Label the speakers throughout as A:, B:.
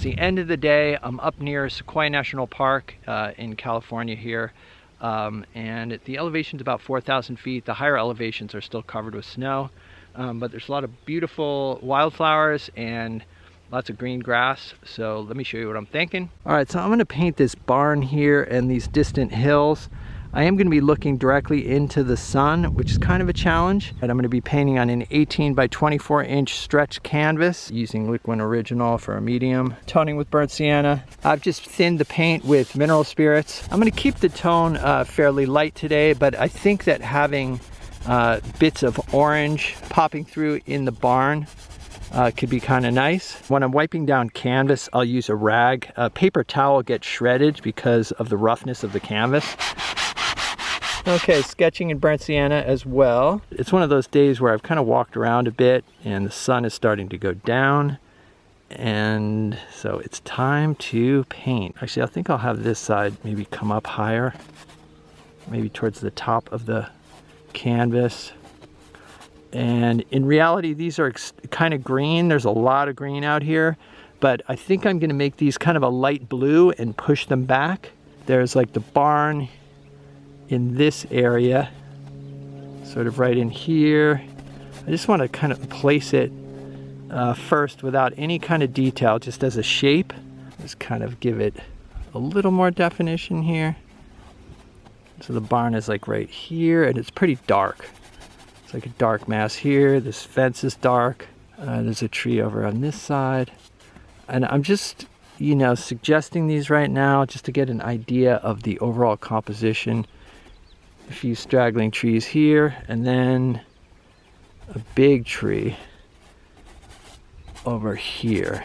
A: the end of the day. I'm up near Sequoia National Park in California here. And the elevation is about 4,000 feet. The higher elevations are still covered with snow. But there's a lot of beautiful wildflowers and lots of green grass. So let me show you what I'm thinking. All right, so I'm gonna paint this barn here and these distant hills. I am gonna be looking directly into the sun, which is kind of a challenge. And I'm gonna be painting on an 18 by 24 inch stretch canvas using Liquid Original for a medium. Toning with burnt sienna. I've just thinned the paint with mineral spirits. I'm gonna keep the tone fairly light today, but I think that having bits of orange popping through in the barn could be kind of nice. When I'm wiping down canvas, I'll use a rag. A paper towel gets shredded because of the roughness of the canvas. Okay, sketching in burnt sienna as well. It's one of those days where I've kind of walked around a bit and the sun is starting to go down. And so it's time to paint. Actually, I think I'll have this side maybe come up higher. Maybe towards the top of the canvas. And in reality, these are kind of green. There's a lot of green out here. But I think I'm going to make these kind of a light blue and push them back. There's like the barn in this area, sort of right in here. I just want to kind of place it first without any kind of detail, just as a shape. Just kind of give it a little more definition here. So the barn is like right here, and it's pretty dark. It's like a dark mass here. This fence is dark. There's a tree over on this side. And I'm just, you know, suggesting these right now just to get an idea of the overall composition. A few straggling trees here, and then a big tree over here.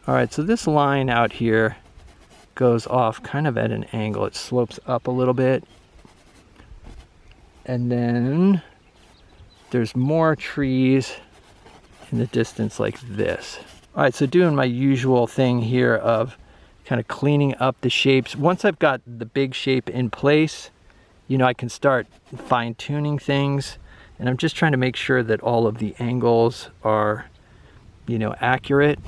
A: All right, so this line out here goes off kind of at an angle. It slopes up a little bit. And then there's more trees in the distance like this. All right, so doing my usual thing here of kind of cleaning up the shapes. Once I've got the big shape in place, you know, I can start fine-tuning things. And I'm just trying to make sure that all of the angles are, you know, accurate.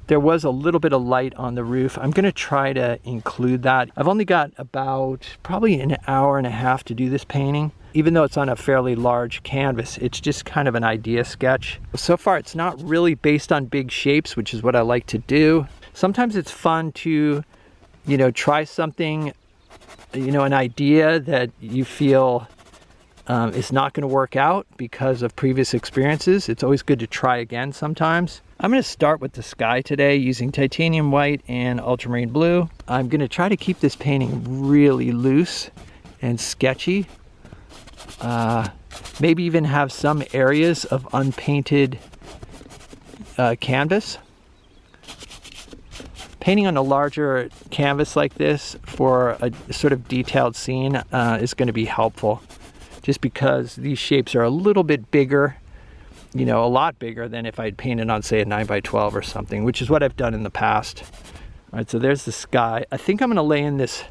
A: There was a little bit of light on the roof. I'm going to try to include that. I've only got about probably an hour and a half to do this painting. Even though it's on a fairly large canvas, it's just kind of an idea sketch. So far, it's not really based on big shapes, which is what I like to do. Sometimes it's fun to, you know, try something, you know, an idea that you feel is not going to work out because of previous experiences. It's always good to try again sometimes. I'm going to start with the sky today using titanium white and ultramarine blue. I'm going to try to keep this painting really loose and sketchy. Maybe even have some areas of unpainted canvas. Painting on a larger canvas like this for a sort of detailed scene is going to be helpful, just because these shapes are a little bit bigger, you know, a lot bigger than if I'd painted on, say, a 9 by 12 or something, which is what I've done in the past. All right, so there's the sky. I think I'm going to lay in this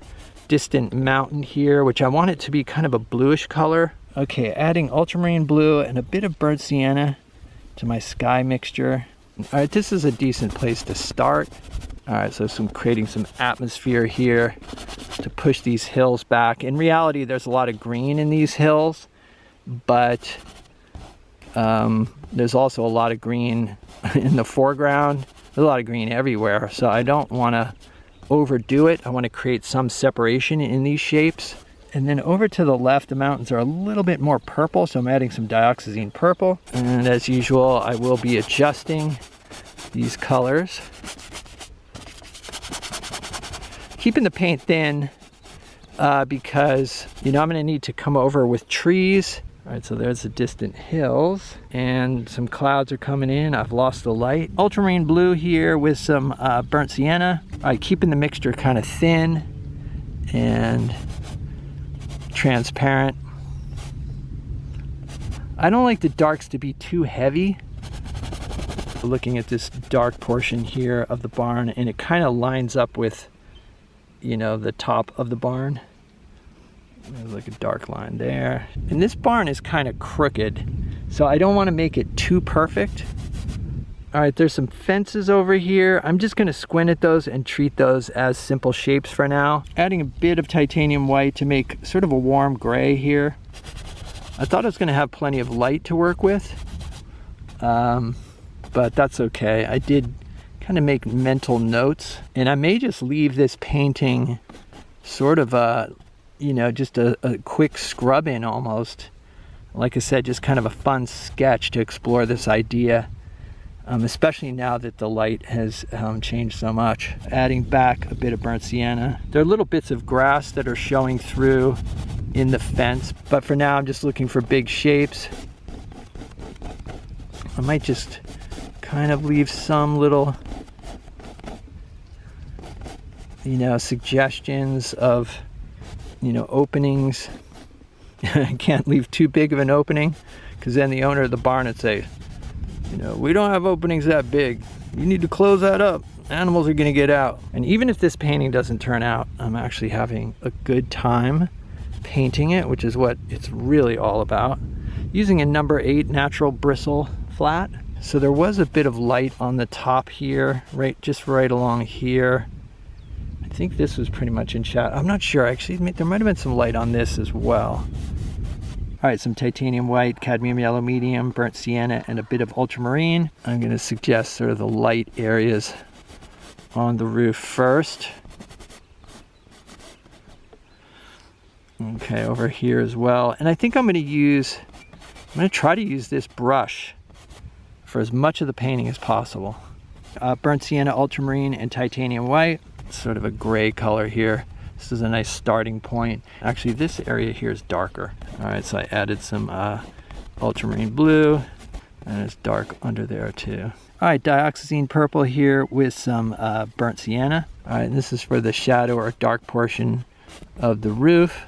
A: distant mountain here, which I want it to be kind of a bluish color. Okay, adding ultramarine blue and a bit of burnt sienna to my sky mixture. All right, this is a decent place to start. All right, so creating some atmosphere here to push these hills back. In reality, there's a lot of green in these hills, but there's also a lot of green in the foreground. There's a lot of green everywhere, so I don't want to overdo it. I want to create some separation in these shapes. And then over to the left, the mountains are a little bit more purple, so I'm adding some dioxazine purple. And as usual, I will be adjusting these colors. Keeping the paint thin because, you know, I'm going to need to come over with trees. All right, so there's the distant hills and some clouds are coming in. I've lost the light. Ultramarine blue here with some burnt sienna. All right, keeping the mixture kind of thin and transparent. I don't like the darks to be too heavy. Looking at this dark portion here of the barn, and it kind of lines up with, you know, the top of the barn. There's like a dark line there. And this barn is kind of crooked, so I don't want to make it too perfect. All right, there's some fences over here. I'm just gonna squint at those and treat those as simple shapes for now. Adding a bit of titanium white to make sort of a warm gray here. I thought I was gonna have plenty of light to work with, but that's okay. I did kind of make mental notes, and I may just leave this painting sort of just a quick scrub in almost. Like I said, just kind of a fun sketch to explore this idea. Especially now that the light has changed so much. Adding back a bit of burnt sienna. There are little bits of grass that are showing through in the fence, but for now I'm just looking for big shapes. I might just kind of leave some little, suggestions of, openings. I can't leave too big of an opening, because then the owner of the barn would say, we don't have openings that big. You need to close that up. Animals are gonna get out. And even if this painting doesn't turn out, I'm actually having a good time painting it, which is what it's really all about. Using a number 8 natural bristle flat. So there was a bit of light on the top here, just right along here. I think this was pretty much in shadow. I'm not sure, actually. There might have been some light on this as well. All right, some titanium white, cadmium yellow medium, burnt sienna, and a bit of ultramarine. I'm gonna suggest sort of the light areas on the roof first. Okay, over here as well. And I think I'm gonna try to use this brush for as much of the painting as possible. Burnt sienna, ultramarine, and titanium white. Sort of a gray color here. This is a nice starting point. Actually, this area here is darker. All right, so I added some ultramarine blue, and it's dark under there too. All right, dioxazine purple here with some burnt sienna. All right, and this is for the shadow or dark portion of the roof.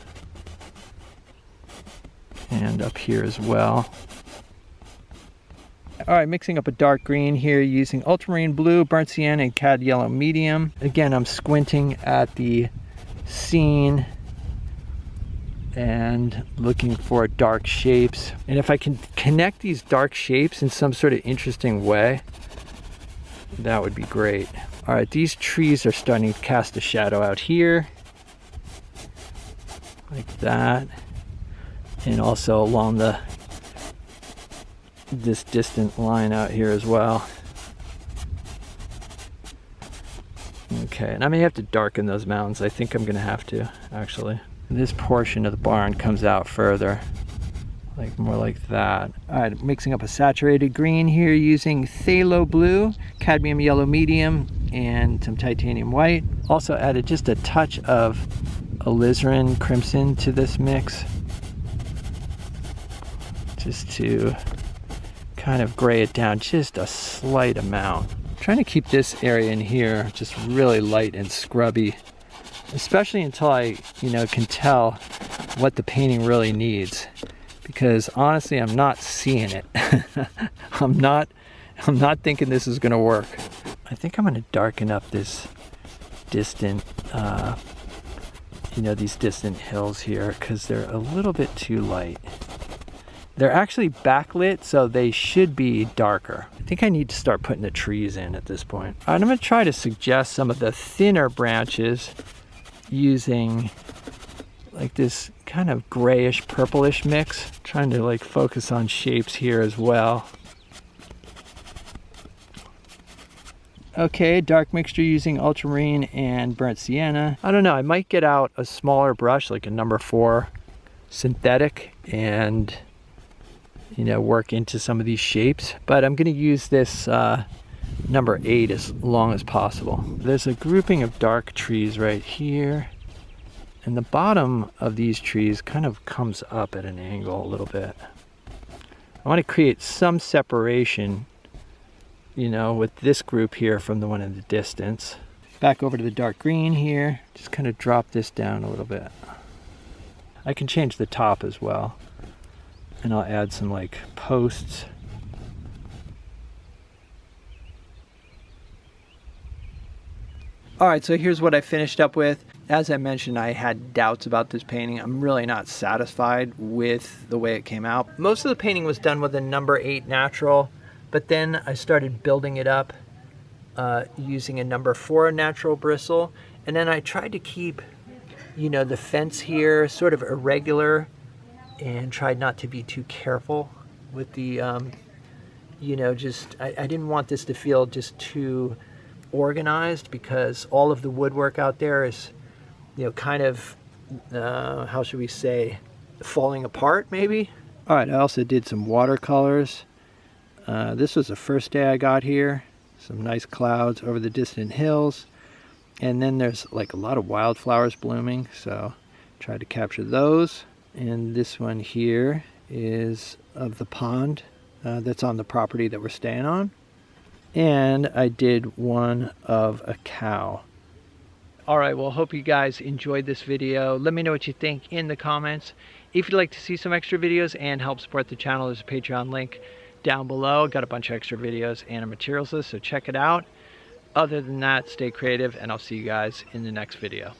A: And up here as well. All right, mixing up a dark green here using ultramarine blue, burnt sienna, and cad yellow medium. Again, I'm squinting at the scene and looking for dark shapes. And if I can connect these dark shapes in some sort of interesting way, that would be great. All right, these trees are starting to cast a shadow out here, like that, and also along this distant line out here as well. Okay, and I may have to darken those mountains. I think I'm gonna have to, actually. This portion of the barn comes out further, like more like that. All right, mixing up a saturated green here using phthalo blue, cadmium yellow medium, and some titanium white. Also added just a touch of alizarin crimson to this mix, just to kind of gray it down just a slight amount. I'm trying to keep this area in here just really light and scrubby, especially until I, can tell what the painting really needs. Because honestly, I'm not seeing it. I'm not thinking this is gonna work. I think I'm gonna darken up this distant, these distant hills here, because they're a little bit too light. They're actually backlit, so they should be darker. I think I need to start putting the trees in at this point. All right, I'm gonna try to suggest some of the thinner branches using like this kind of grayish purplish mix. Trying to like focus on shapes here as well. Okay, dark mixture using ultramarine and burnt sienna. I don't know, I might get out a smaller brush, like a number 4 synthetic, and work into some of these shapes, but I'm going to use this number 8 as long as possible. There's a grouping of dark trees right here, and the bottom of these trees kind of comes up at an angle a little bit. I want to create some separation, with this group here from the one in the distance. Back over to the dark green here, just kind of drop this down a little bit. I can change the top as well. And I'll add some like posts. All right, so here's what I finished up with. As I mentioned, I had doubts about this painting. I'm really not satisfied with the way it came out. Most of the painting was done with a number 8 natural. But then I started building it up using a number 4 natural bristle. And then I tried to keep, you know, the fence here sort of irregular and tried not to be too careful with the, you know, just, I didn't want this to feel just too organized because all of the woodwork out there is, you know, kind of, how should we say, falling apart maybe. All right, I also did some watercolors. This was the first day I got here. Some nice clouds over the distant hills. And then there's like a lot of wildflowers blooming, so tried to capture those. And this one here is of the pond that's on the property that we're staying on. And I did one of a cow. All right, well, hope you guys enjoyed this video. Let me know what you think in the comments. If you'd like to see some extra videos and help support the channel, there's a Patreon link down below. Got a bunch of extra videos and a materials list, so check it out. Other than that, stay creative, and I'll see you guys in the next video.